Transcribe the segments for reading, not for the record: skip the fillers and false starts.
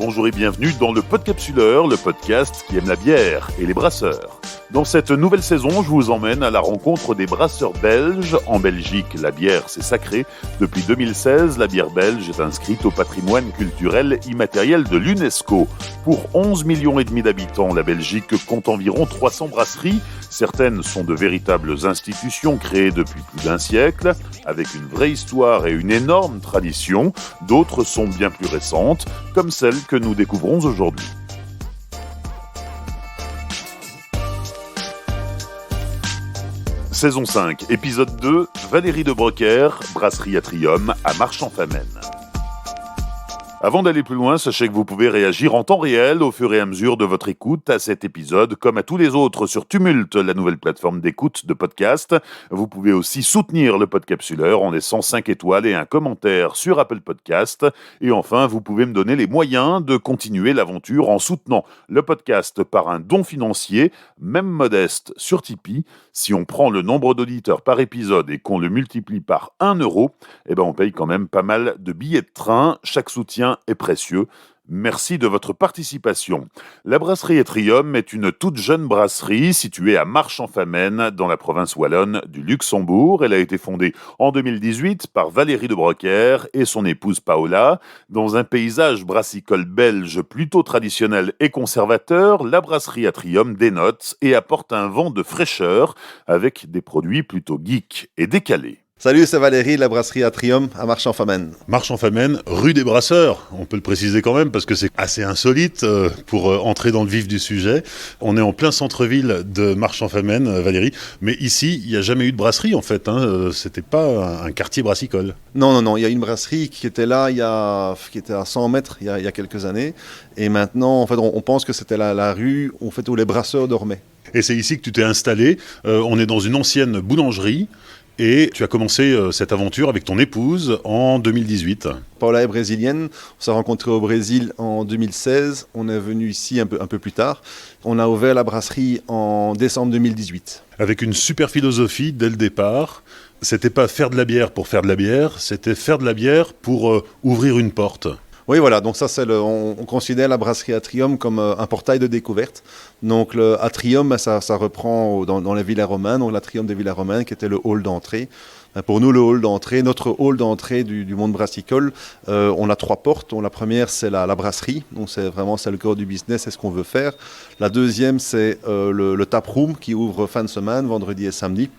Bonjour et bienvenue dans le Podcapsuleur, le podcast qui aime la bière et les brasseurs. Dans cette nouvelle saison, je vous emmène à la rencontre des brasseurs belges. En Belgique, la bière, c'est sacré. Depuis 2016, la bière belge est inscrite au patrimoine culturel immatériel de l'UNESCO. Pour 11,5 millions d'habitants, la Belgique compte environ 300 brasseries. Certaines sont de véritables institutions créées depuis plus d'un siècle, avec une vraie histoire et une énorme tradition. D'autres sont bien plus récentes, comme celle que nous découvrons aujourd'hui. Saison 5, épisode 2, Valérie de Broecker, brasserie Atrium à Marchand-Famenne. Avant d'aller plus loin, sachez que vous pouvez réagir en temps réel au fur et à mesure de votre écoute à cet épisode, comme à tous les autres sur Tumult, la nouvelle plateforme d'écoute de podcast. Vous pouvez aussi soutenir le Podcapsuleur en laissant 5 étoiles et un commentaire sur Apple Podcast. Et enfin, vous pouvez me donner les moyens de continuer l'aventure en soutenant le podcast par un don financier, même modeste, sur Tipeee. Si on prend le nombre d'auditeurs par épisode et qu'on le multiplie par 1 euro, on paye quand même pas mal de billets de train. Chaque soutien est précieux. Merci de votre participation. La brasserie Atrium est une toute jeune brasserie située à Marchand-Famenne dans la province wallonne du Luxembourg. Elle a été fondée en 2018 par Valérie de Broecker et son épouse Paola. Dans un paysage brassicole belge plutôt traditionnel et conservateur, la brasserie Atrium dénote et apporte un vent de fraîcheur avec des produits plutôt geeks et décalés. Salut, c'est Valérie, la brasserie Atrium à Marchand-Famenne. Marchand-Famenne, rue des Brasseurs, on peut le préciser quand même parce que c'est assez insolite pour entrer dans le vif du sujet. On est en plein centre-ville de Marchand-Famenne, Valérie, mais ici, il n'y a jamais eu de brasserie en fait, c'était pas un quartier brassicole. Non, il y a une brasserie qui était là, qui était à 100 mètres il y a quelques années, et maintenant, en fait, on pense que c'était la rue où les brasseurs dormaient. Et c'est ici que tu t'es installé, on est dans une ancienne boulangerie, et tu as commencé cette aventure avec ton épouse en 2018. Paola est brésilienne, on s'est rencontrés au Brésil en 2016, on est venu ici un peu plus tard. On a ouvert la brasserie en décembre 2018. Avec une super philosophie dès le départ, c'était pas faire de la bière pour faire de la bière, c'était faire de la bière pour ouvrir une porte. Oui, voilà, donc ça, on considère la brasserie Atrium comme un portail de découverte. Donc le Atrium, ça reprend dans les villas romaines, donc l'Atrium des villas romaines qui était le hall d'entrée. Pour nous, le hall d'entrée, notre hall d'entrée du monde brassicole, on a 3 portes. Donc, la première, c'est la brasserie, donc c'est le cœur du business, c'est ce qu'on veut faire. La deuxième, c'est le taproom qui ouvre fin de semaine, vendredi et samedi.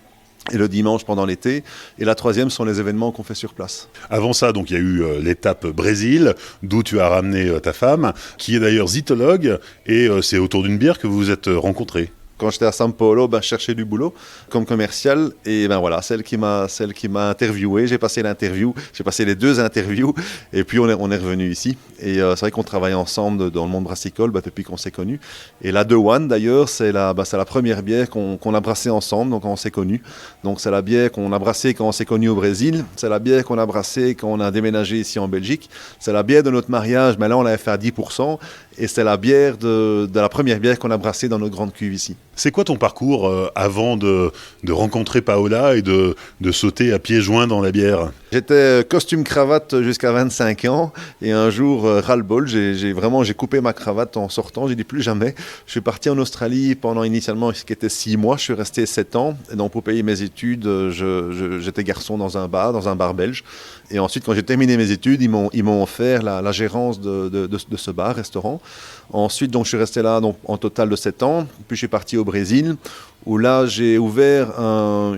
Et le dimanche pendant l'été. Et la troisième sont les événements qu'on fait sur place. Avant ça, donc il y a eu l'étape Brésil, d'où tu as ramené ta femme, qui est d'ailleurs zytologue, et c'est autour d'une bière que vous vous êtes rencontrés. Quand j'étais à São Paulo, je cherchais du boulot comme commercial. Et voilà, celle qui m'a interviewé. J'ai passé les 2 interviews. Et puis on est revenu ici. Et c'est vrai qu'on travaille ensemble dans le monde brassicole depuis qu'on s'est connus. Et la De One, d'ailleurs, c'est la première bière qu'on a brassée ensemble, donc quand on s'est connus. Donc c'est la bière qu'on a brassée quand on s'est connus au Brésil. C'est la bière qu'on a brassée quand on a déménagé ici en Belgique. C'est la bière de notre mariage, mais là on l'avait fait à 10%. Et c'est la bière de la première bière qu'on a brassée dans notre grande cuve ici. C'est quoi ton parcours avant de rencontrer Paola et de sauter à pieds joints dans la bière ? J'étais costume-cravate jusqu'à 25 ans et un jour, ras-le-bol, j'ai coupé ma cravate en sortant, j'ai dit plus jamais. Je suis parti en Australie pendant initialement ce qui était 6 mois, je suis resté 7 ans. Et donc pour payer mes études, j'étais garçon dans un bar belge. Et ensuite, quand j'ai terminé mes études, ils m'ont offert la gérance de ce bar-restaurant. Ensuite, donc, je suis resté là en total de 7 ans. Puis je suis parti au Brésil, où là, j'ai ouvert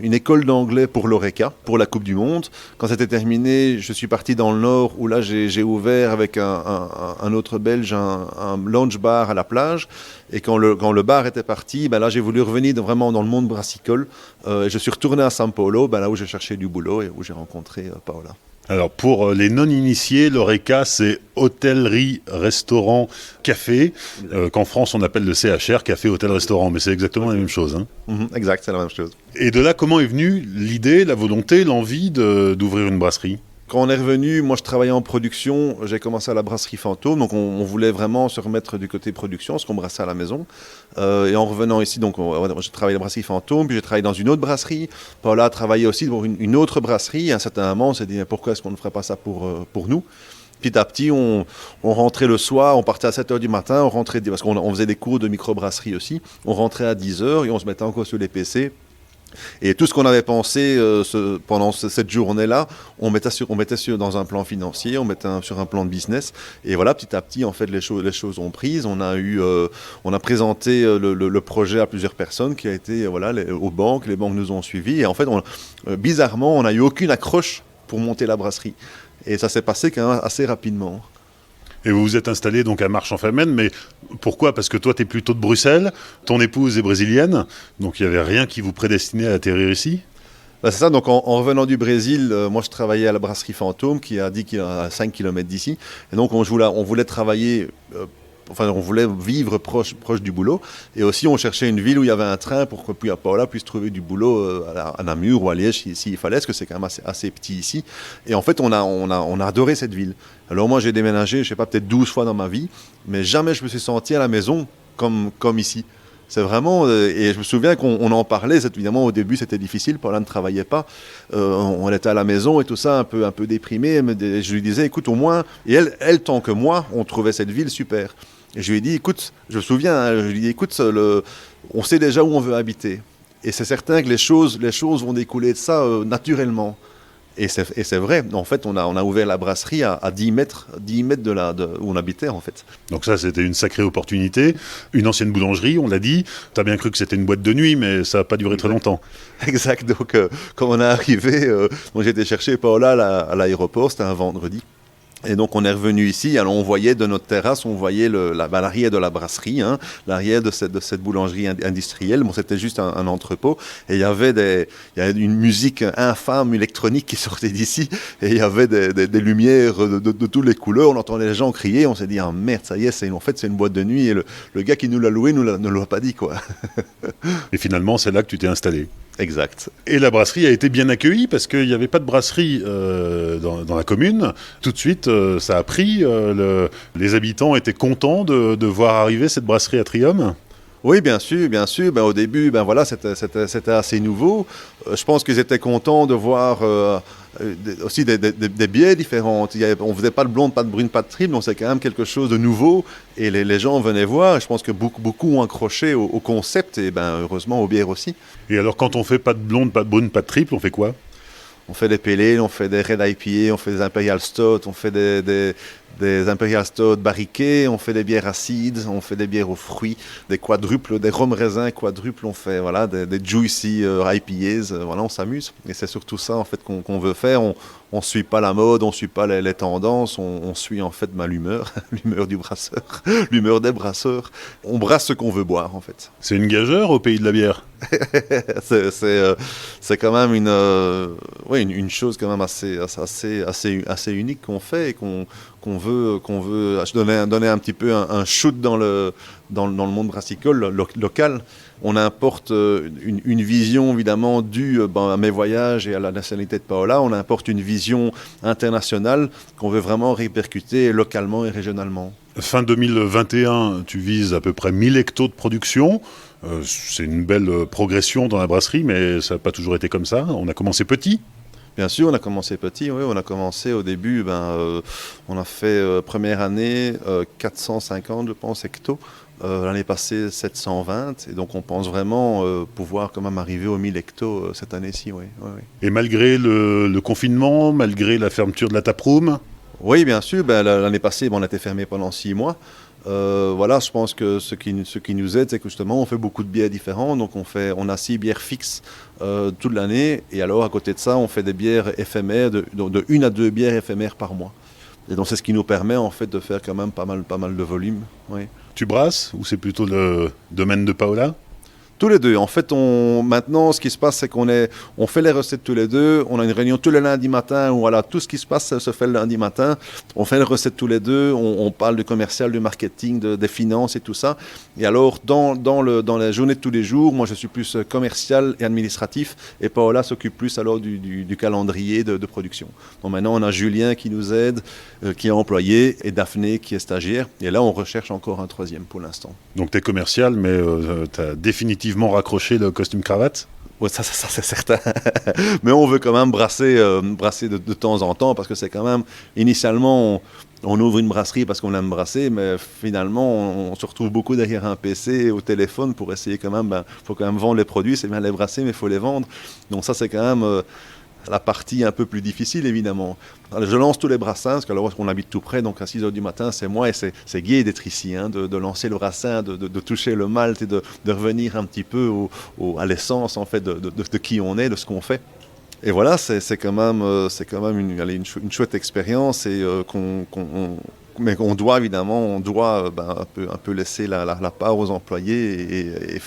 une école d'anglais pour l'Oreca, pour la Coupe du Monde. Quand c'était terminé, je suis parti dans le Nord, où là, j'ai ouvert avec un autre Belge un lounge bar à la plage. Et quand le bar était parti, là, j'ai voulu revenir vraiment dans le monde brassicole. Je suis retourné à São Paulo, là où j'ai cherché du boulot et où j'ai rencontré Paola. Alors pour les non-initiés, l'Oreca c'est hôtellerie, restaurant, café, qu'en France on appelle le CHR, café, hôtel, restaurant, mais c'est exactement la même chose. Exact, c'est la même chose. Et de là, comment est venue l'idée, la volonté, l'envie d'ouvrir une brasserie ? Quand on est revenu, moi je travaillais en production, j'ai commencé à la brasserie Fantôme, donc on voulait vraiment se remettre du côté production, ce qu'on brassait à la maison. Et en revenant ici, donc j'ai travaillé à la brasserie Fantôme, puis j'ai travaillé dans une autre brasserie. Paola a travaillé aussi pour une autre brasserie. À un certain moment, on s'est dit pourquoi est-ce qu'on ne ferait pas ça pour nous ? petit à petit, on rentrait le soir, on partait à 7h du matin, on rentrait, parce qu'on faisait des cours de microbrasserie aussi, on rentrait à 10h et on se mettait encore sur les PC. Et tout ce qu'on avait pensé pendant cette journée-là, on mettait dans un plan financier, on mettait sur un plan de business. Et voilà, petit à petit, en fait, les choses ont pris. On a présenté le projet à plusieurs personnes qui a été aux banques. Les banques nous ont suivis. Et en fait, bizarrement, on n'a eu aucune accroche pour monter la brasserie. Et ça s'est passé quand même assez rapidement. Et vous vous êtes installé donc à Marche-en-Famenne, mais pourquoi ? Parce que toi, tu es plutôt de Bruxelles, ton épouse est brésilienne, donc il n'y avait rien qui vous prédestinait à atterrir ici ? C'est ça, donc en revenant du Brésil, moi je travaillais à la brasserie Fantôme, qui est à 5 km d'ici, et donc on voulait travailler... on voulait vivre proche du boulot. Et aussi, on cherchait une ville où il y avait un train pour que Paola puisse trouver du boulot à Namur ou à Liège s'il fallait, parce que c'est quand même assez petit ici. Et en fait, on a adoré cette ville. Alors moi, j'ai déménagé, je ne sais pas, peut-être 12 fois dans ma vie, mais jamais je me suis senti à la maison comme ici. C'est vraiment, et je me souviens qu'on en parlait, évidemment au début c'était difficile, Paola ne travaillait pas, on était à la maison et tout ça, un peu déprimé, je lui disais écoute au moins, et elle tant que moi, on trouvait cette ville super. Et je lui ai dit écoute, je me souviens, je lui ai dit écoute, on sait déjà où on veut habiter, et c'est certain que les choses vont découler de ça naturellement. Et c'est vrai, en fait, on a ouvert la brasserie à 10 mètres de où on habitait, en fait. Donc ça, c'était une sacrée opportunité. Une ancienne boulangerie, on l'a dit. Tu as bien cru que c'était une boîte de nuit, mais ça n'a pas duré très longtemps. Exact. Donc, quand on est arrivé, j'ai été chercher Paola à l'aéroport, c'était un vendredi. Et donc on est revenu ici, alors on voyait de notre terrasse, on voyait l'arrière de la brasserie, l'arrière de cette boulangerie industrielle. Bon, c'était juste un entrepôt, et il y avait une musique infâme électronique qui sortait d'ici, et il y avait des lumières de toutes les couleurs. On entendait les gens crier, on s'est dit ah merde, ça y est, c'est une boîte de nuit, et le gars qui nous l'a loué ne l'a pas dit quoi. Et finalement, c'est là que tu t'es installé. Exact. Et la brasserie a été bien accueillie parce qu'il n'y avait pas de brasserie dans la commune. Tout de suite, ça a pris. Les habitants étaient contents de voir arriver cette brasserie Atrium. Oui, bien sûr. Au début, c'était assez nouveau. Je pense qu'ils étaient contents de voir aussi des bières différentes. On ne faisait pas de blonde, pas de brune, pas de triple, donc c'est quand même quelque chose de nouveau. Et les gens venaient voir. Je pense que beaucoup ont accroché au concept et heureusement aux bières aussi. Et alors, quand on fait pas de blonde, pas de brune, pas de triple, on fait quoi ? On fait des pale ale, on fait des red IPA, on fait des imperial stout, on fait des imperial stout barriqués, on fait des bières acides, on fait des bières aux fruits, des quadruples, des rhum raisins quadruples, on fait des juicy IPAs, on s'amuse. Et c'est surtout ça en fait qu'on veut faire. On suit pas la mode, on suit pas les tendances, on suit en fait l'humeur, l'humeur du brasseur, l'humeur des brasseurs. On brasse ce qu'on veut boire en fait. C'est une gageure au pays de la bière. c'est quand même une chose quand même assez unique qu'on fait et qu'on veut donner un petit peu un shoot dans le monde brassicole local. On importe une vision évidemment due à mes voyages et à la nationalité de Paola. On importe une vision internationale qu'on veut vraiment répercuter localement et régionalement. Fin 2021, tu vises à peu près 1000 hectos de production. C'est une belle progression dans la brasserie, mais ça n'a pas toujours été comme ça. On a commencé petit. Bien sûr, on a commencé petit, oui. On a commencé au début, on a fait première année 450, je pense, hectos. L'année passée, 720. Et donc, on pense vraiment pouvoir quand même arriver aux 1000 hectos cette année-ci, oui. Et malgré le confinement, malgré la fermeture de la taproom ? Oui, bien sûr. L'année passée, on a été fermé pendant 6 mois. Je pense que ce qui nous aide, c'est que justement, on fait beaucoup de bières différentes. Donc, on a 6 bières fixes toute l'année. Et alors, à côté de ça, on fait des bières éphémères, de 1 à 2 bières éphémères par mois. Et donc, c'est ce qui nous permet, en fait, de faire quand même pas mal de volume. Oui. Tu brasses ou c'est plutôt le domaine de Paola ? Tous les deux. En fait, maintenant, ce qui se passe, c'est on fait les recettes tous les deux. On a une réunion tous les lundis matin où tout ce qui se passe se fait le lundi matin. On fait les recettes tous les deux. On parle du commercial, du marketing, des finances et tout ça. Et alors, dans la journée de tous les jours, moi, je suis plus commercial et administratif. Et Paola s'occupe plus alors du calendrier de production. Donc maintenant, on a Julien qui nous aide, qui est employé, et Daphné qui est stagiaire. Et là, on recherche encore un troisième pour l'instant. Donc, tu es commercial, mais tu as définitivement raccroché le costume-cravate ? Ouais, ça c'est certain. Mais on veut quand même brasser de temps en temps parce que c'est quand même, initialement, on ouvre une brasserie parce qu'on aime brasser, mais finalement, on se retrouve beaucoup derrière un PC, au téléphone pour essayer quand même, faut quand même vendre les produits, c'est bien les brasser, mais il faut les vendre. Donc ça, c'est quand même la partie un peu plus difficile, évidemment. Alors, je lance tous les brassins, parce qu'on habite tout près, donc à 6h du matin, c'est moi, et c'est gai d'être ici, hein, de lancer le brassin, de toucher le malt et de revenir un petit peu à l'essence, en fait, de qui on est, de ce qu'on fait. Et voilà, c'est quand même une chouette expérience et mais on doit évidemment un peu laisser la part aux employés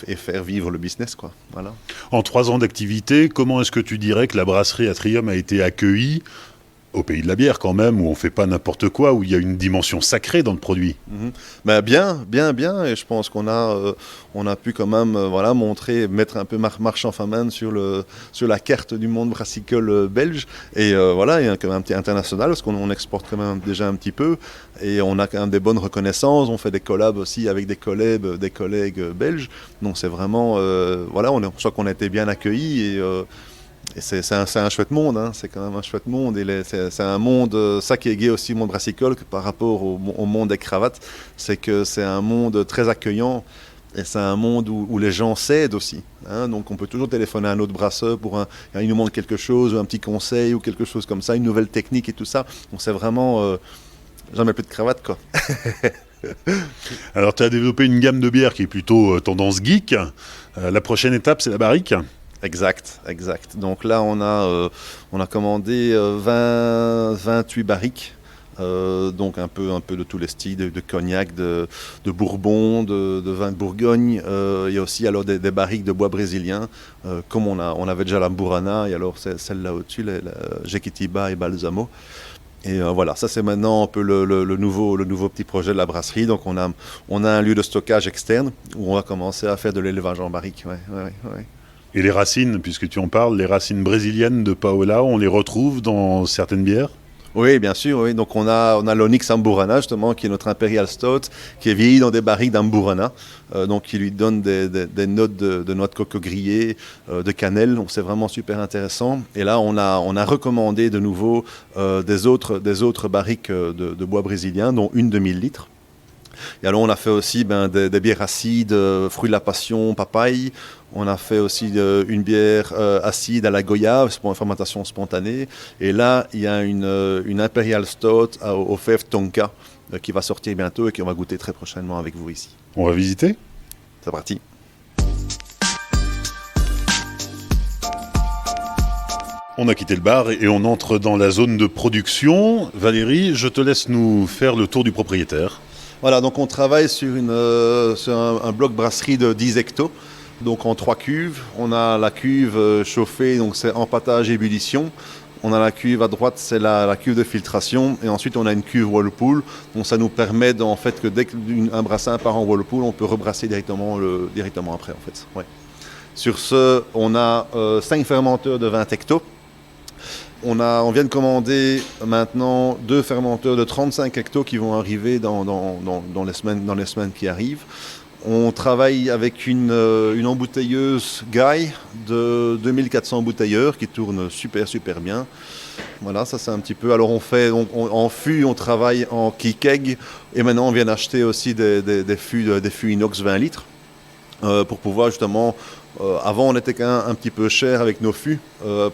et faire vivre le business, quoi. Voilà. En 3 ans d'activité, comment est-ce que tu dirais que la brasserie Atrium a été accueillie au pays de la bière quand même, où on ne fait pas n'importe quoi, où il y a une dimension sacrée dans le produit? Bien, et je pense qu'on a pu quand même mettre un peu Marchand Famenne sur la carte du monde brassicole belge, et voilà, il y a quand même un petit international, parce qu'on exporte quand même déjà un petit peu, et on a quand même des bonnes reconnaissances, on fait des collabs aussi avec des collègues belges, donc c'est vraiment, je crois qu'on a été bien accueillis, et c'est un chouette monde, hein. C'est quand même un chouette monde. Et c'est un monde, ça qui est gai aussi, le monde brassicole, que par rapport au monde des cravates, c'est que c'est un monde très accueillant. Et c'est un monde où les gens s'aident aussi, hein. Donc on peut toujours téléphoner à un autre brasseur il nous manque quelque chose, ou un petit conseil, ou quelque chose comme ça, une nouvelle technique et tout ça. Donc c'est vraiment jamais plus de cravate, quoi. Alors tu as développé une gamme de bières qui est plutôt tendance geek. La prochaine étape, c'est la barrique. Exact. Donc là, on a commandé 28 barriques, donc un peu de tous les styles, de cognac, de bourbon, de vin de Bourgogne. Il y a aussi alors des barriques de bois brésilien, comme on avait déjà la Burana, et alors celle-là au-dessus, la Jequitiba et Balsamo. Et voilà, ça c'est maintenant un peu le nouveau petit projet de la brasserie. Donc on a un lieu de stockage externe où on va commencer à faire de l'élevage en barrique. Ouais. Et les racines, puisque tu en parles, les racines brésiliennes de Paola, on les retrouve dans certaines bières? Oui, bien sûr, oui. Donc on a l'Onyx Amburana, justement, qui est notre Imperial Stout, qui est vieilli dans des barriques d'Amburana, donc qui lui donne des notes de noix de coco grillée, de cannelle, donc c'est vraiment super intéressant. Et là, on a recommandé de nouveau des autres barriques de bois brésilien, dont une de 1000 litres. Et alors on a fait aussi des bières acides, fruits de la passion, papaye. On a fait aussi une bière acide à la goyave, c'est pour une fermentation spontanée. Et là, il y a une Imperial Stout au fèves Tonka qui va sortir bientôt et qu'on va goûter très prochainement avec vous ici. On va visiter? C'est parti. On a quitté le bar et on entre dans la zone de production. Valérie, je te laisse nous faire le tour du propriétaire. Voilà, donc on travaille sur un bloc brasserie de 10 hectos, donc en 3 cuves. On a la cuve chauffée, donc c'est empâtage ébullition. On a la cuve à droite, c'est la cuve de filtration. Et ensuite, on a une cuve Whirlpool. Donc ça nous permet en fait que dès qu'un brassin part en Whirlpool, on peut rebrasser directement après, en fait. Ouais. Sur ce, on a 5 fermenteurs de 20 hectos. On vient de commander maintenant 2 fermenteurs de 35 hectos qui vont arriver dans les semaines qui arrivent. On travaille avec une embouteilleuse Guy de 2400 bouteilleurs qui tourne super bien. Voilà, ça c'est un petit peu. Alors en fût, on travaille en keg et maintenant on vient d'acheter aussi des fûts inox 20 litres pour pouvoir justement. Avant, on était quand même un petit peu cher avec nos fûts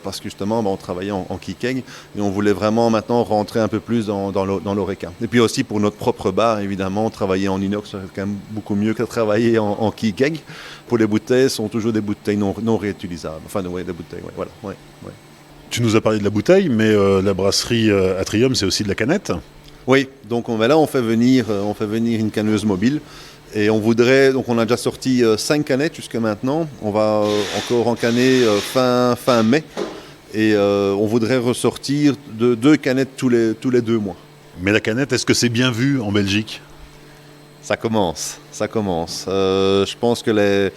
parce que justement, on travaillait en keg et on voulait vraiment maintenant rentrer un peu plus dans l'Oreca. Et puis aussi pour notre propre bar, évidemment, travailler en inox, c'est quand même beaucoup mieux que travailler en keg. Pour les bouteilles, ce sont toujours des bouteilles non réutilisables. Enfin, ouais, des bouteilles, ouais, voilà. Ouais. Tu nous as parlé de la bouteille, mais la brasserie Atrium, c'est aussi de la canette? Oui, donc on fait venir une canneuse mobile. Et on a déjà sorti 5 canettes jusqu'à maintenant. On va encore encanner fin mai. Et on voudrait ressortir 2 canettes tous les 2 mois. Mais la canette, est-ce que c'est bien vu en Belgique? Ça commence. Je pense que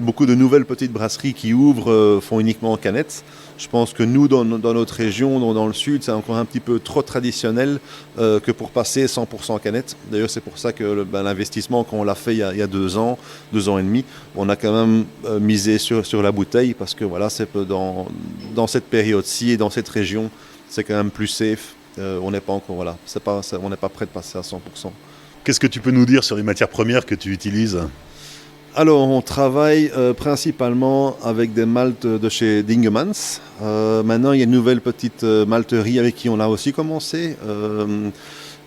beaucoup de nouvelles petites brasseries qui ouvrent font uniquement en canette. Je pense que nous, dans notre région, dans le sud, c'est encore un petit peu trop traditionnel que pour passer 100% canette. D'ailleurs, c'est pour ça que l'investissement, quand on l'a fait il y a 2 ans et demi, on a quand même misé sur la bouteille parce que voilà, c'est dans cette période-ci et dans cette région, c'est quand même plus safe. On n'est pas encore, voilà, on n'est pas prêt de passer à 100%. Qu'est-ce que tu peux nous dire sur les matières premières que tu utilises ? Alors, on travaille principalement avec des maltes de chez Dingemans. Maintenant, il y a une nouvelle petite malterie avec qui on a aussi commencé.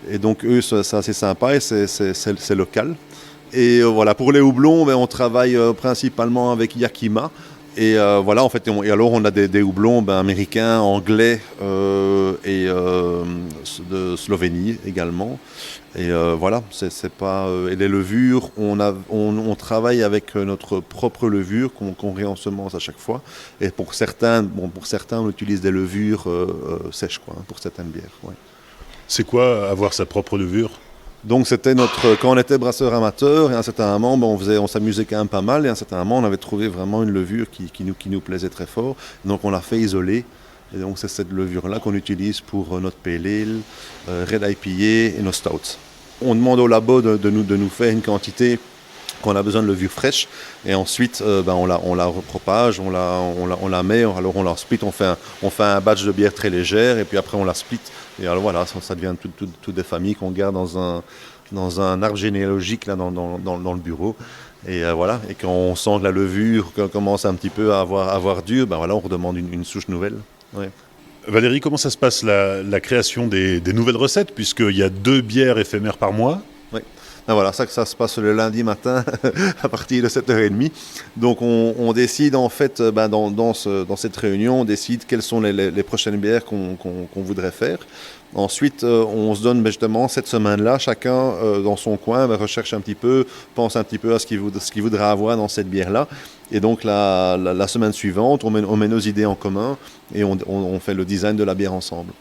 Et donc, eux, c'est assez sympa et c'est local. Et voilà, pour les houblons, on travaille principalement avec Yakima. Et voilà, en fait, et alors on a des houblons américains, anglais et de Slovénie également. Et voilà, c'est pas. Et les levures, on travaille avec notre propre levure qu'on réensemence à chaque fois. Et pour certains, on utilise des levures sèches, quoi, pour certaines bières. Ouais. C'est quoi avoir sa propre levure ? Donc c'était quand on était brasseur amateur, et à un certain moment, on s'amusait quand même pas mal, et à un certain moment, on avait trouvé vraiment une levure qui nous plaisait très fort. Donc on l'a fait isoler, et donc c'est cette levure-là qu'on utilise pour notre pale ale, red IPA et nos stouts. On demande au labo de nous faire une quantité qu'on a besoin de levure fraîche, et ensuite on la repropage, on la met, alors on la split, on fait un batch de bière très légère, et puis après on la split. Et alors voilà, ça devient toutes des familles qu'on garde dans un arbre généalogique là, dans le bureau. Et voilà, et quand on sent que la levure commence un petit peu à avoir dur, voilà, on redemande une souche nouvelle. Ouais. Valérie, comment ça se passe la création des nouvelles recettes, puisqu'il y a 2 bières éphémères par mois ? Oui. Voilà, ça se passe le lundi matin à partir de 7h30. Donc on décide en fait, dans cette réunion, on décide quelles sont les prochaines bières qu'on voudrait faire. Ensuite, on se donne justement cette semaine-là, chacun dans son coin, recherche un petit peu, pense un petit peu à ce qu'il voudrait avoir dans cette bière-là. Et donc la semaine suivante, on met nos idées en commun et on fait le design de la bière ensemble.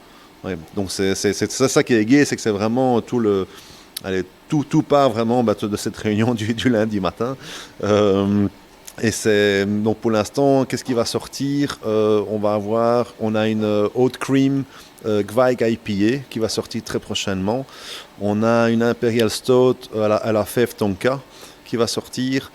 Ouais. Donc c'est ça qui est gai, c'est que c'est vraiment tout part vraiment de cette réunion du lundi matin. Et c'est donc pour l'instant, qu'est-ce qui va sortir ? On a une Oat Cream Gvaik IPA qui va sortir très prochainement. On a une Imperial Stout à la fève Tonka qui va sortir.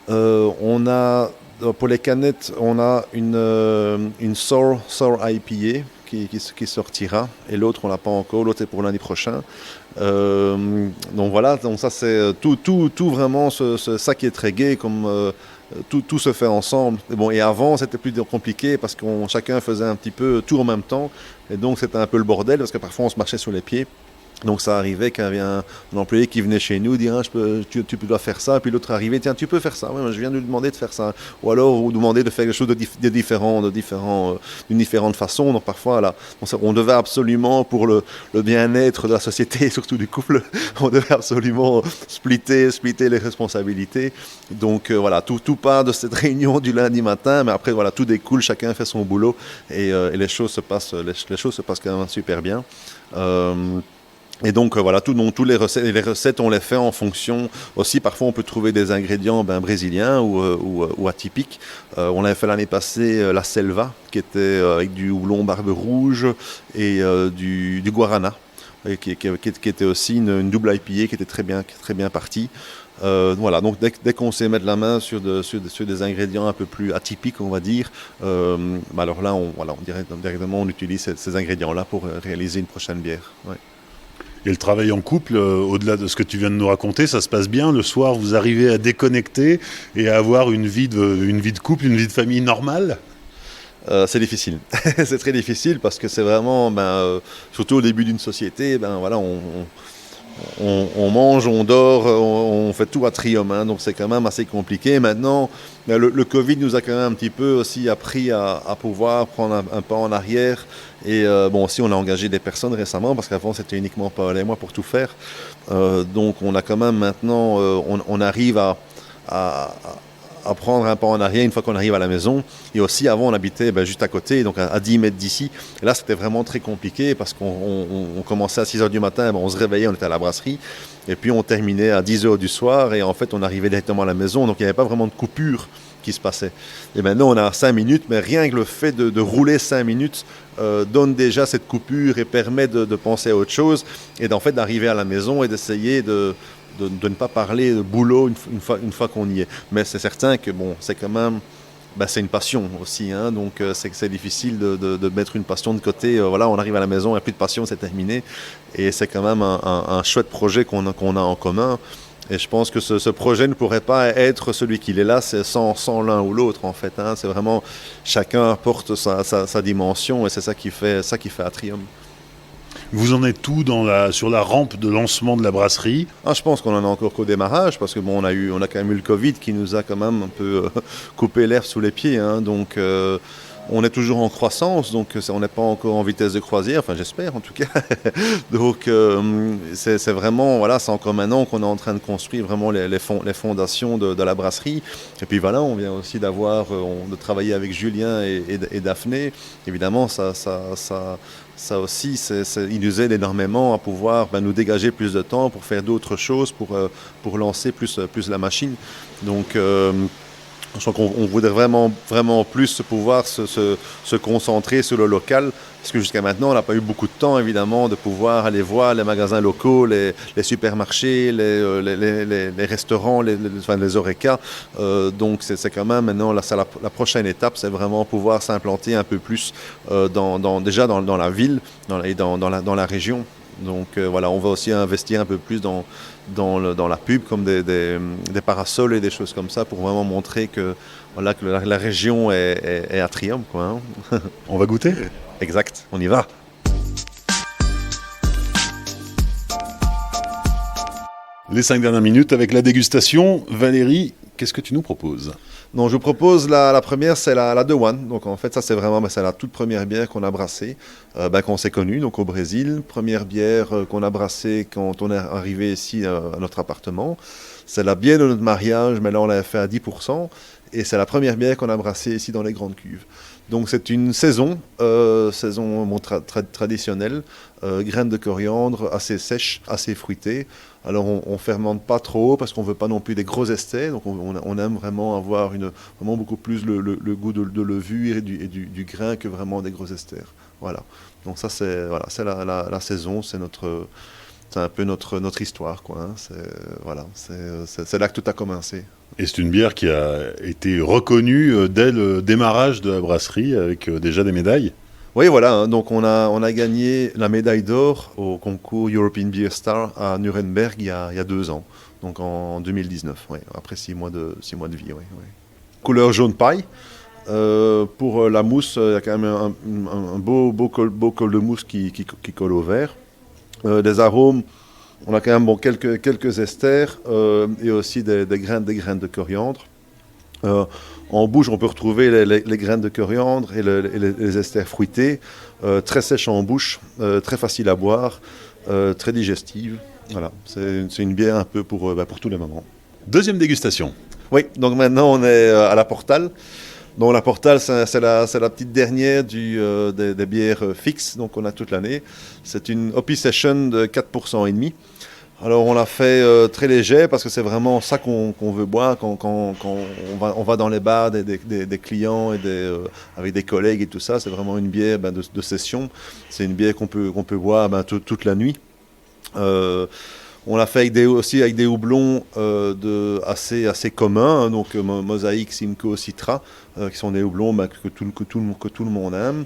Pour les canettes, on a une Sour IPA qui sortira, et l'autre on l'a pas encore, l'autre est pour lundi prochain. Donc voilà, donc ça c'est tout vraiment ça qui est très gai, comme tout se fait ensemble. Et avant c'était plus compliqué parce que chacun faisait un petit peu tout en même temps, et donc c'était un peu le bordel parce que parfois on se marchait sur les pieds. Donc ça arrivait qu'il y avait un employé qui venait chez nous dire tu dois faire ça, puis l'autre arrivait, tiens tu peux faire ça, ouais, je viens de lui demander de faire ça, ou alors ou demander de faire quelque chose d'une différente façon. Donc parfois là, on devait absolument, pour le bien-être de la société et surtout du couple, on devait absolument splitter les responsabilités. Donc voilà, tout part de cette réunion du lundi matin, mais après voilà, tout découle, chacun fait son boulot, et les choses se passent quand même super bien. Et donc voilà, tous les recettes, on les fait en fonction. Aussi, parfois, on peut trouver des ingrédients brésiliens ou atypiques. On avait fait l'année passée la Selva, qui était avec du houblon barbe rouge et du guarana, et qui était aussi une double IPA qui était très bien partie. Voilà, donc dès qu'on sait mettre la main sur des ingrédients un peu plus atypiques, on va dire, alors là, directement, on utilise ces ingrédients-là pour réaliser une prochaine bière. Ouais. Et le travail en couple, au-delà de ce que tu viens de nous raconter, ça se passe bien. Le soir, vous arrivez à déconnecter et à avoir une vie de couple, une vie de famille normale ? C'est difficile. C'est très difficile parce que c'est vraiment, surtout au début d'une société, voilà, on mange, on dort, on fait tout à trium, donc c'est quand même assez compliqué. Maintenant, le Covid nous a quand même un petit peu aussi appris à pouvoir prendre un pas en arrière. Et aussi on a engagé des personnes récemment, parce qu'avant c'était uniquement Paul et moi pour tout faire. Donc on a quand même maintenant, on arrive à prendre un pas en arrière une fois qu'on arrive à la maison. Et aussi avant on habitait juste à côté, donc à 10 mètres d'ici. Et là c'était vraiment très compliqué parce qu'on commençait à 6h du matin, on se réveillait, on était à la brasserie. Et puis on terminait à 10h du soir, et en fait on arrivait directement à la maison, donc il n'y avait pas vraiment de coupure qui se passait. Et maintenant, on a 5 minutes, mais rien que le fait de rouler 5 minutes donne déjà cette coupure et permet de penser à autre chose et d'en fait d'arriver à la maison et d'essayer de ne pas parler de boulot une fois qu'on y est. Mais c'est certain que bon, c'est quand même... c'est une passion aussi, hein, donc c'est difficile de mettre une passion de côté. Voilà, on arrive à la maison, il n'y a plus de passion, c'est terminé. Et c'est quand même un chouette projet qu'on a en commun. Et je pense que ce projet ne pourrait pas être celui qu'il est là sans l'un ou l'autre, en fait. Hein. C'est vraiment, chacun apporte sa dimension et c'est ça qui fait Atrium. Vous en êtes tout sur la rampe de lancement de la brasserie? Je pense qu'on en a encore qu'au démarrage, parce que bon, on a quand même eu le Covid qui nous a quand même un peu coupé l'herbe sous les pieds. Hein, donc on est toujours en croissance, donc on n'est pas encore en vitesse de croisière, enfin j'espère en tout cas. Donc c'est vraiment, voilà, c'est encore maintenant qu'on est en train de construire vraiment les fondations de la brasserie. Et puis voilà, on vient aussi de travailler avec Julien et Daphné. Évidemment, ça aussi, il nous aide énormément à pouvoir nous dégager plus de temps pour faire d'autres choses, pour lancer plus la machine. Donc je crois qu'on voudrait vraiment, vraiment plus pouvoir se concentrer sur le local, parce que jusqu'à maintenant, on n'a pas eu beaucoup de temps, évidemment, de pouvoir aller voir les magasins locaux, les supermarchés, les restaurants, les Horeca. Donc, c'est quand même maintenant, la prochaine étape, c'est vraiment pouvoir s'implanter un peu plus déjà dans la ville et dans la région. Donc voilà, on va aussi investir un peu plus dans la pub, comme des parasols et des choses comme ça, pour vraiment montrer que la région est Atrium, quoi, hein. On va goûter? Exact, on y va. Les 5 dernières minutes avec la dégustation. Valérie, qu'est-ce que tu nous proposes? Donc je vous propose la première, c'est la The One. Donc en fait, ça c'est vraiment c'est la toute première bière qu'on a brassée, qu'on s'est connue, donc au Brésil. Première bière qu'on a brassée quand on est arrivé ici à notre appartement. C'est la bière de notre mariage, mais là on l'a fait à 10%. Et c'est la première bière qu'on a brassée ici dans les grandes cuves. Donc c'est une saison traditionnelle, graines de coriandre assez sèches, assez fruitées. Alors on fermente pas trop parce qu'on veut pas non plus des gros esters. Donc on aime vraiment avoir vraiment beaucoup plus le goût de levure et du grain que vraiment des gros esters. Voilà. Donc ça c'est la saison, c'est un peu notre histoire, quoi. Hein. C'est là que tout a commencé. Et c'est une bière qui a été reconnue dès le démarrage de la brasserie avec déjà des médailles. Oui, voilà. Hein. Donc on a gagné la médaille d'or au concours European Beer Star à Nuremberg il y a 2 ans. Donc en 2019. Oui. Après 6 mois de vie. Oui, oui. Couleur jaune paille. Pour la mousse, il y a quand même un beau col de mousse qui colle au verre. Des arômes. On a quand même quelques esters et aussi des graines de coriandre. En bouche, on peut retrouver les graines de coriandre et les esters fruités, très sèches en bouche, très facile à boire, très digestive. Voilà, c'est une bière un peu pour tous les moments. Deuxième dégustation. Oui, donc maintenant on est à la Portal. Donc la Portal, c'est la petite dernière des bières fixes, donc on a toute l'année. C'est une Hoppy Session de 4% et demi. Alors on l'a fait très léger parce que c'est vraiment ça qu'on veut boire quand on va dans les bars des clients et avec des collègues et tout ça. C'est vraiment une bière de session. C'est une bière qu'on peut boire toute la nuit. On l'a fait aussi avec des houblons assez communs, hein, donc Mosaïque, Simcoe, Citra, qui sont des houblons que tout le monde aime.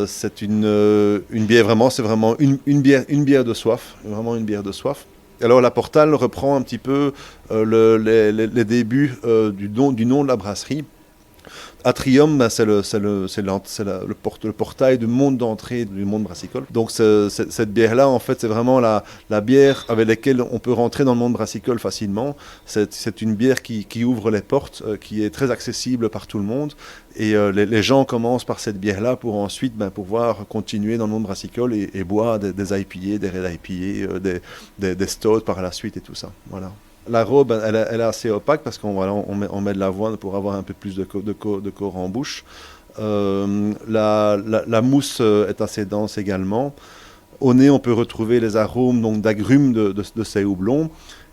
C'est une bière vraiment, c'est vraiment une bière de soif, vraiment une bière de soif. Alors la Portal reprend un petit peu les débuts du nom de la brasserie. Atrium, c'est le portail du monde d'entrée du monde brassicole. Donc cette bière-là, en fait, c'est vraiment la bière avec laquelle on peut rentrer dans le monde brassicole facilement. C'est une bière qui ouvre les portes, qui est très accessible par tout le monde. Et les gens commencent par cette bière-là pour ensuite pouvoir continuer dans le monde brassicole et boire des IPA, des Red IPA, des stouts par la suite et tout ça. Voilà. La robe, elle est assez opaque parce qu'on met de l'avoine pour avoir un peu plus de corps en bouche. La mousse est assez dense également. Au nez, on peut retrouver les arômes d'agrumes de ces houblons.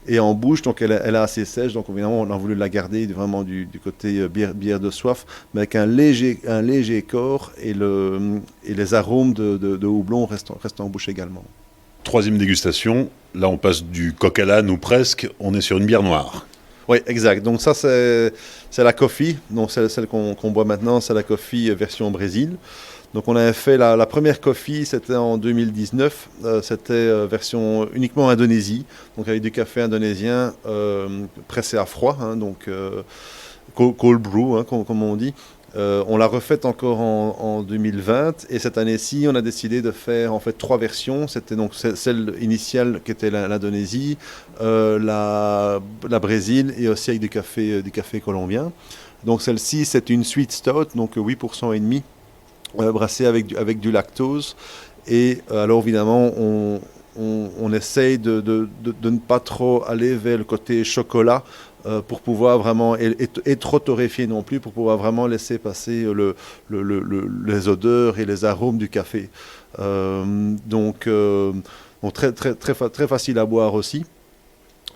Et en bouche, donc elle est assez sèche, donc évidemment on a voulu la garder vraiment du côté bière de soif, mais avec un léger corps et les arômes de houblon restent en bouche également. Troisième dégustation, là on passe du coq à l'âne ou presque, on est sur une bière noire. Oui, exact. Donc ça c'est la coffee, donc celle qu'on boit maintenant, c'est la coffee version Brésil. Donc on avait fait la première coffee, c'était en 2019, c'était version uniquement Indonésie, donc avec du café indonésien pressé à froid, hein, donc cold brew, hein, comme on dit. On l'a refaite encore en 2020 et cette année-ci, on a décidé de faire en fait 3 versions. C'était donc celle initiale qui était l'Indonésie, la Brésil et aussi avec du café colombien. Donc celle-ci, c'est une sweet stout, donc 8% et demi. Brassé avec du lactose. Et alors évidemment, on essaye de ne pas trop aller vers le côté chocolat pour pouvoir vraiment, et trop torréfié non plus, pour pouvoir vraiment laisser passer les odeurs et les arômes du café. Donc très facile à boire aussi.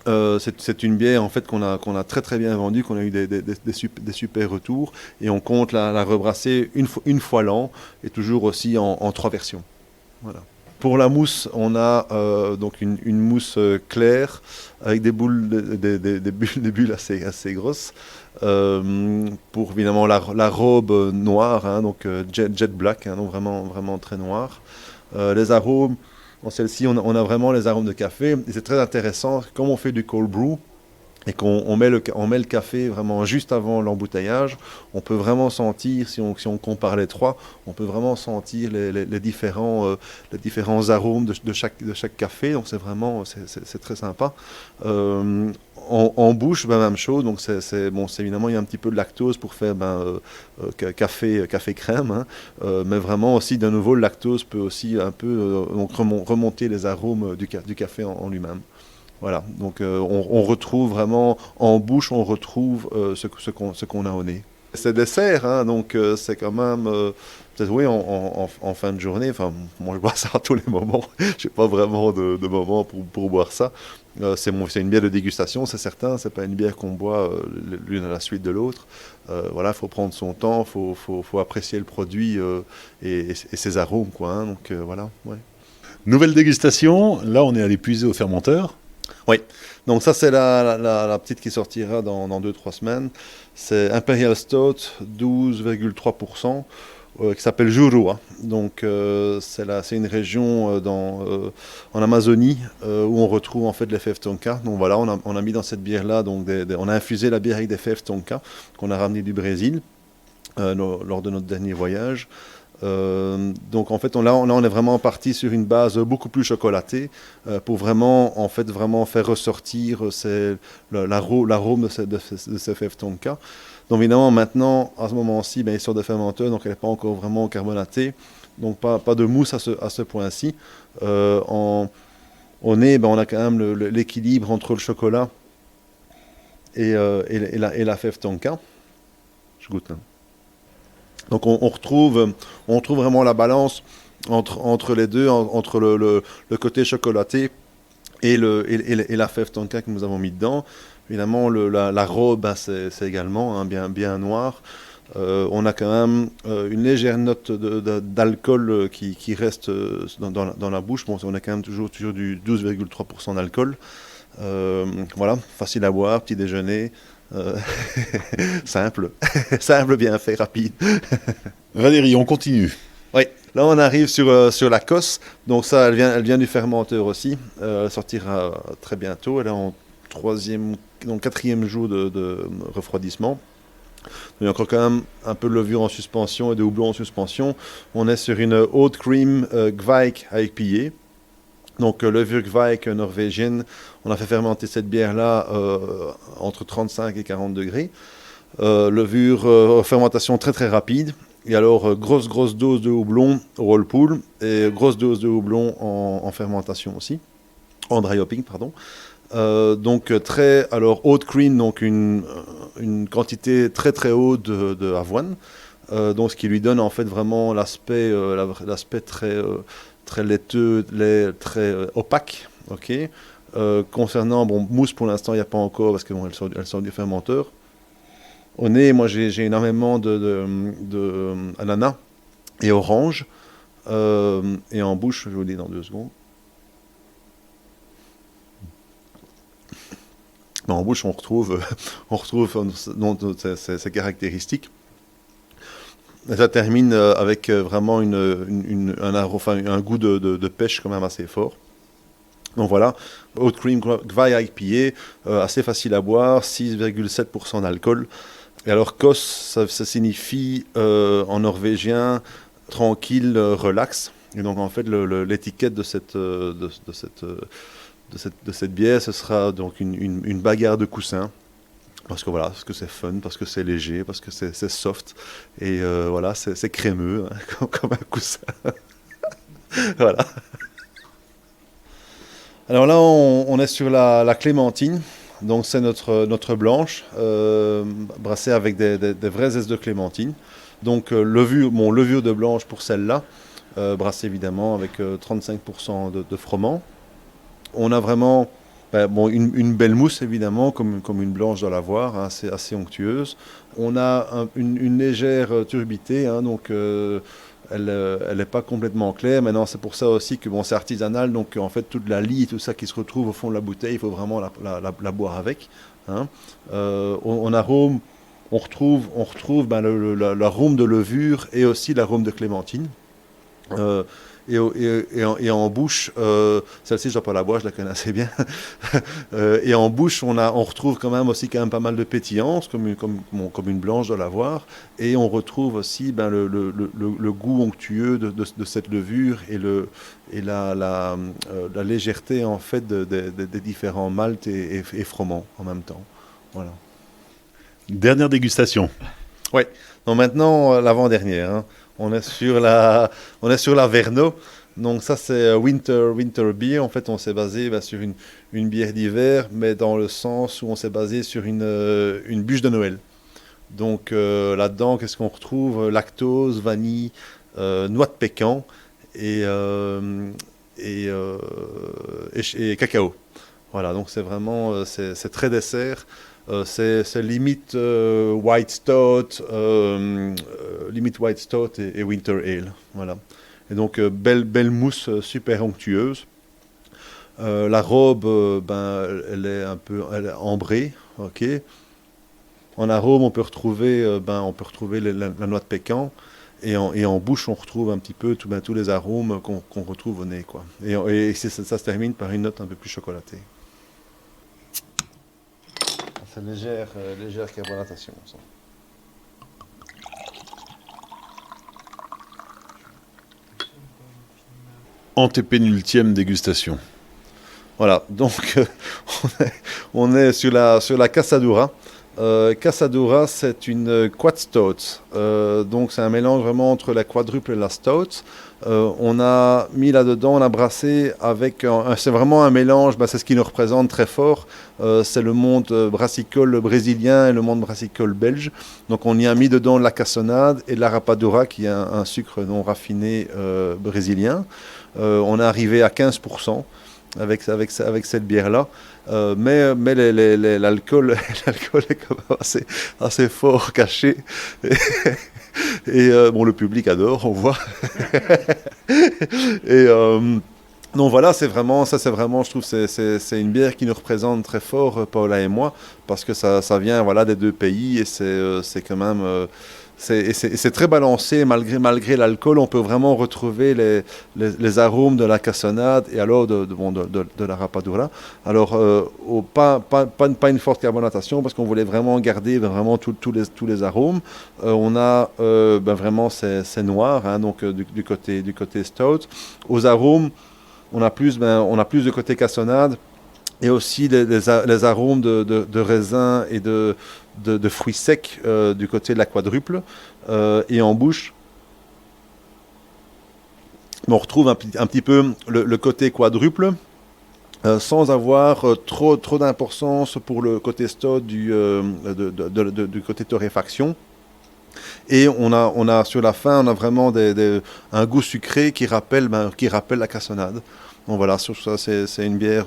C'est une bière en fait qu'on a très bien vendue, qu'on a eu des super retours et on compte la rebrasser une fois l'an et toujours aussi en 3 versions. Voilà. Pour la mousse, on a donc une mousse claire avec des bulles assez grosses. Pour évidemment la robe noire, hein, donc jet black, hein, donc vraiment très noir. Les arômes. Dans celle-ci, on a vraiment les arômes de café. Et c'est très intéressant, comme on fait du cold brew et qu'on met le café vraiment juste avant l'embouteillage, on peut vraiment sentir, si on compare les 3, on peut vraiment sentir les différents arômes de chaque café. Donc c'est très sympa. En bouche, même chose. Donc évidemment, il y a un petit peu de lactose pour faire café crème, hein. Mais vraiment aussi, de nouveau, le lactose peut aussi un peu donc remonter les arômes du café en lui-même. Voilà, donc on retrouve vraiment, en bouche, on retrouve ce qu'on a au nez. C'est dessert, hein, donc c'est quand même, peut-être oui, en fin de journée, enfin, moi je bois ça à tous les moments, je n'ai pas vraiment de moment pour boire ça. C'est une bière de dégustation, c'est certain, c'est pas une bière qu'on boit l'une à la suite de l'autre. Voilà, il faut prendre son temps, faut apprécier le produit et ses arômes, quoi, hein, donc voilà, ouais. Nouvelle dégustation, là on est allé puiser au fermenteur. Oui, donc ça c'est la petite qui sortira dans 2-3 semaines. C'est Imperial Stout, 12,3%, qui s'appelle Juruá. Donc c'est une région en Amazonie où on retrouve en fait les fèves tonka. Donc voilà, on a mis dans cette bière-là, donc on a infusé la bière avec des fèves tonka qu'on a ramené du Brésil lors de notre dernier voyage. Donc en fait on est vraiment parti sur une base beaucoup plus chocolatée pour vraiment faire ressortir l'arôme de ces fèves tonka. Donc évidemment maintenant à ce moment-ci il sort de fermenteur, donc elle n'est pas encore vraiment carbonatée, donc pas de mousse à ce point-ci. On a quand même l'équilibre entre le chocolat et la fève tonka. Je goûte, hein. Donc on retrouve vraiment la balance entre les deux, entre le côté chocolaté et la fève tonka que nous avons mis dedans. Évidemment, la robe, c'est également hein, bien noir. On a quand même une légère note d'alcool qui reste dans la bouche. Bon, on a quand même toujours du 12,3% d'alcool. Voilà, facile à boire, petit déjeuner. Simple, bien fait, rapide. Valérie, on continue. Oui, là on arrive sur la cosse. Donc ça, elle vient du fermenteur aussi. Elle sortira très bientôt. Elle est en 4e jour de refroidissement. Il y a encore quand même un peu de levure en suspension et de houblon en suspension. On est sur une haute cream Kveik avec pillé. Donc levure Kveik norvégienne, on a fait fermenter cette bière-là entre 35 et 40 degrés. Levure, fermentation très rapide. Et alors grosse dose de houblon au whirlpool et grosse dose de houblon en fermentation aussi, en dry hopping pardon. Donc haute cream, donc une quantité très haute de avoine. Donc ce qui lui donne en fait vraiment l'aspect très laiteux, très opaque, ok. Concernant mousse, pour l'instant, il n'y a pas encore parce qu'elle sort du fermenteur. Au nez, moi, j'ai énormément de ananas et orange. Et en bouche, je vous le dis dans 2 secondes. En bouche, on retrouve ces caractéristiques. Et ça termine avec vraiment un goût de pêche quand même assez fort. Donc voilà, Oat Cream Gvai IPA, assez facile à boire, 6,7% d'alcool. Et alors Kos, ça signifie en norvégien tranquille, relax. Et donc en fait l'étiquette de cette bière, ce sera donc une bagarre de coussins. Parce que c'est fun, parce que c'est léger, parce que c'est soft. Et voilà, c'est crémeux, hein, comme un coussin. Voilà. Alors là, on est sur la clémentine. Donc c'est notre blanche, brassée avec des vraies zestes de clémentine. Donc levure de blanche pour celle-là, brassée évidemment avec 35% de froment. On a vraiment une belle mousse évidemment, comme une blanche doit l'avoir, hein, assez onctueuse. On a une légère turbidité, hein, donc elle n'est pas complètement claire. Maintenant, c'est pour ça aussi que c'est artisanal, donc en fait toute la lie, tout ça qui se retrouve au fond de la bouteille, il faut vraiment la boire avec. Hein. En arôme, on retrouve l'arôme de levure et aussi l'arôme de clémentine. Et en bouche, celle-ci je ne dois pas la boire, je la connais assez bien. Et en bouche, on retrouve quand même pas mal de pétillance, comme une blanche doit l'avoir. Et on retrouve aussi le goût onctueux de cette levure et la légèreté en fait des différents maltes et froment en même temps. Voilà. Dernière dégustation. Oui. Donc maintenant l'avant-dernière. Hein. On est sur la Verno. Donc ça c'est Winter Beer. En fait on s'est basé sur une bière d'hiver, mais dans le sens où on s'est basé sur une bûche de Noël. Donc là-dedans, qu'est-ce qu'on retrouve? Lactose, vanille, noix de pécan et cacao. Voilà, donc c'est vraiment c'est très dessert. C'est limite White Stout, et Winter Ale. Voilà. Et donc belle mousse super onctueuse. La robe, elle est ambrée, ok. En arôme, on peut retrouver la noix de pécan. Et en bouche, on retrouve un petit peu tous les arômes qu'on retrouve au nez, quoi. Et ça se termine par une note un peu plus chocolatée. C'est légère carbonatation. Ça. Antépénultième dégustation. Voilà, donc on est sur la Casadura. Casadura, c'est une quad stout. Donc c'est un mélange vraiment entre la quadruple et la stout. On a mis là-dedans, on a brassé avec... c'est vraiment un mélange, c'est ce qui nous représente très fort. C'est le monde brassicole brésilien et le monde brassicole belge. Donc on y a mis dedans de la cassonade et de la rapadura, qui est un sucre non raffiné brésilien. On est arrivé à 15% avec cette bière-là. Mais l'alcool est quand même assez fort caché. Et le public adore, on voit. Et donc voilà, c'est vraiment, je trouve, c'est une bière qui nous représente très fort, Paula et moi, parce que ça vient des deux pays et c'est quand même... C'est très balancé, malgré l'alcool, on peut vraiment retrouver les arômes de la cassonade et alors de la rapadura. Alors, pas une forte carbonatation, parce qu'on voulait vraiment garder tous les arômes. On a vraiment c'est noir, hein, donc du côté stout. Aux arômes, on a plus de côté cassonade. Et aussi les arômes de raisin et de fruits secs du côté de la quadruple. Et en bouche, on retrouve un petit peu le côté quadruple, sans avoir trop d'importance pour le côté stout du côté torréfaction. Et on a sur la fin, on a vraiment un goût sucré qui rappelle la cassonade. Donc voilà, sur ça, c'est une bière